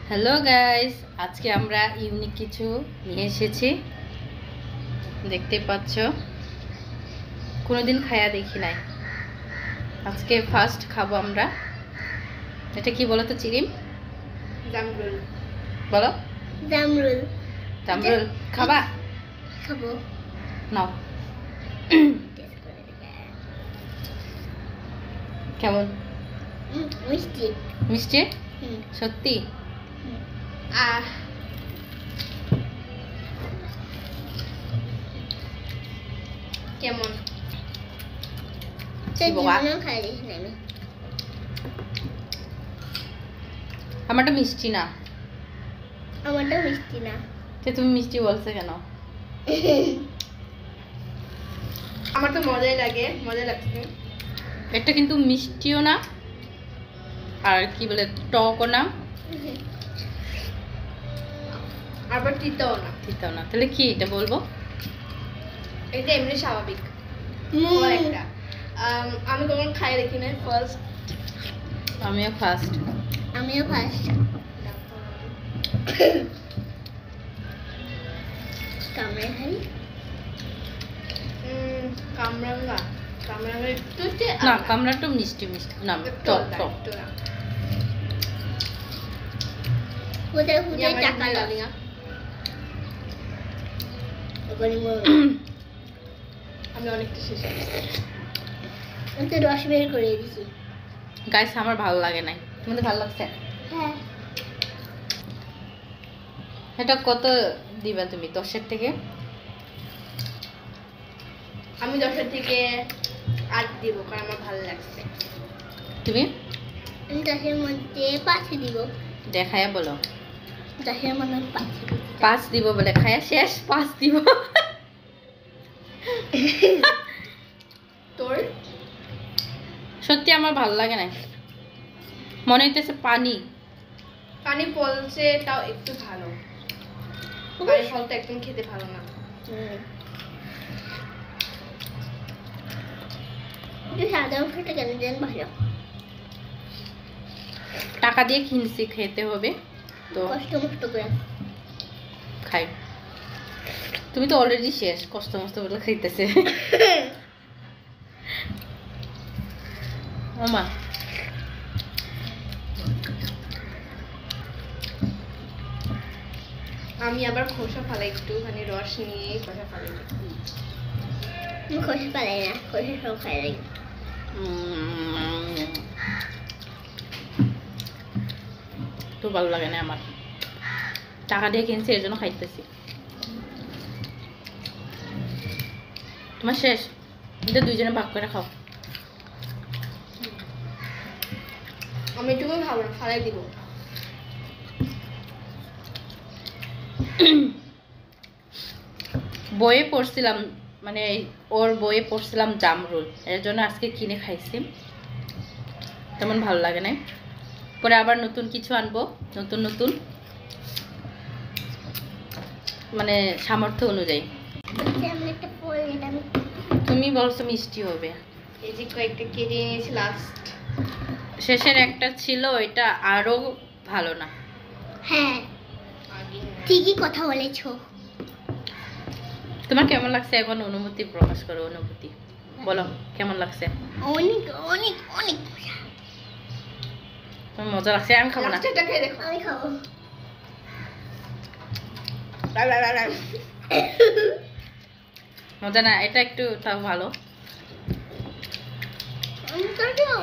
Hello guys, আজকে আমরা unique কিছু নিয়ে এসেছি। দেখতে পাচ্ছ, কোনোদিন খায়া দেখি নাই, আজকে ফার্স্ট খাবো আমরা। এটা কি বলো তো চিরিম? জামরুল। বলো জামরুল। জামরুল খাবা? খাবো। নাও। কেমন? মিষ্টি। মিষ্টি? সত্যি? কেমন? আমারটা মিষ্টি না। আমারটা মিষ্টি না। তুমি মিষ্টি বলছো কেন? আমার তো মজাই লাগে, মজা লাগছে। এটা কিন্তু মিষ্টিও না, আর কি বলে টকও না, আবার তিতাও না। তিতাও না। তাহলে কি এটা বলবো? এটা এমনি স্বাভাবিক একটা। আমি কখন খাই দেখি না, ফার্স্ট। আমিও ফার্স্ট। কামরাঙ্গা। কামরাঙ্গা একটু না, কামরাটা মিষ্টি মিষ্টি না, টক টক। কোথায় কোথায় টাকা লাগে? আমি অনেকটা শেষ করছি, রস বের করে দিয়েছি। গাইস, আমার ভালো লাগে নাই, তোমাদের ভালো লাগছে? হ্যাঁ। এটা কত দিবা তুমি 10-এর থেকে? আমি 10-এর থেকে 8 দিব, কারণ আমার ভালো লাগছে। তুমি? আমি 10-এর মধ্যে 5 দিব। দেখায়া বলো। 10-এর মধ্যে 5 দিব বলে খায়া শেষ 5 দিব। তোর? সত্যি আমার ভালো লাগে না, মনে হইতেছে পানি পানি পড়ছে, তাও একটু ভালো। পানি ফলটা একদম খেতে ভালো না। সাধারণ ফলটা কেন যেন ভালো। টাকা দিয়ে কিনছি, খেতে হবে তো কষ্ট মষ্ট করে খাই। তুমি তো অলরেডি শেষ, কষ্ট মষ্ট বলে খাইতেছে। ওমা, আমি আবার খোসা ফালাই, একটু মানে রস নিয়ে খোসা ফালাই। খোসা ফালাই না, খোসা সব খাই। তো ভালো লাগে না আমার, টাকা দিয়ে কিনছি এর জন্য খাইতেছি। তোমার শেষ? এটা দুইজনে ভাগ করে খাও। আমি এটুকু খাবো না, ফালাই দিব। বইয়ে পড়ছিলাম, মানে ওর বইয়ে পড়ছিলাম জামরুল, এর জন্য আজকে কিনে খাইছি, তেমন ভালো লাগে না। পরে আবার নতুন কিছু আনবো, নতুন নতুন মানে সামর্থ্য অনুযায়ী। তুমি বলছো মিষ্টি হবে। এই যে কয়েকটা কেটে নিয়েছি, লাস্ট শেষের একটা ছিল, ওইটা আরো ভালো না। হ্যাঁ, ঠিকই কথা বলেছো। তোমার কেমন লাগছে এখন? অনুভূতি প্রকাশ করো, অনুভূতি বলো, কেমন লাগছে? অনেক অনেক অনেক তোমার মজা লাগছে? আমি খাবো না। এটা খেয়ে দেখো। আমি খাবো। মজা না, এটা একটু তাও ভালো,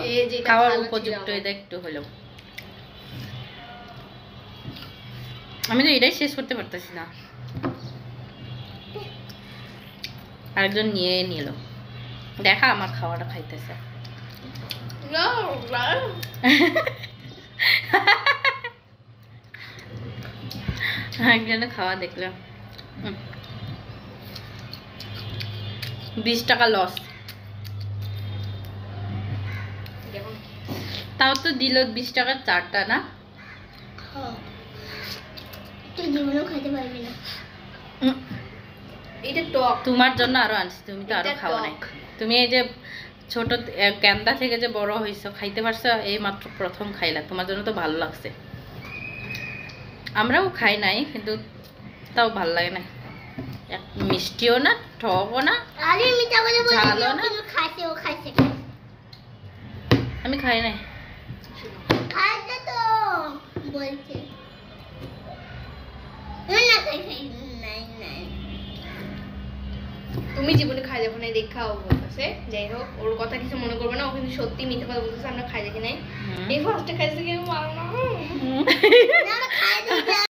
এই যে খাওয়ার উপযুক্ত, এটা একটু হলেও। আমি তো এটাই শেষ করতে পারতেছি না, আরেকজন নিয়ে নিল। দেখা আমার খাওয়াটা খাইতেছে। একজনে খাওয়া দেখলাম, 20 টাকা লস। তাও তো দিল 20 টাকার 4টা না? তুই জীবনেও খাইতে পারবি না। এটা টক। তোমার জন্য আরো আনছি, তুমি তো আরো খাও নাই। তুমি এই যে ছোট ক্যান্দা থেকে যে বড় হয়েছে খাইতে পারছো, এই মাত্র প্রথম খাইলা, তোমার জন্য তো ভালো লাগছে। আমরাও খাই নাই, কিন্তু তাও ভালো লাগে না, মিষ্টিও না, টকও না, ঝালও না। আমি খাই নাই। তুমি জীবনে খাই দেখো নাই দেখা ও বলতেছে। যাই হোক, ওর কথা কিছু মনে করবে না, ও কিন্তু সত্যি মিথ্যে কথা বলতেছে, আমরা খাই দেখি নাই। এই ফার্স্টে খাইছে কি মারো না।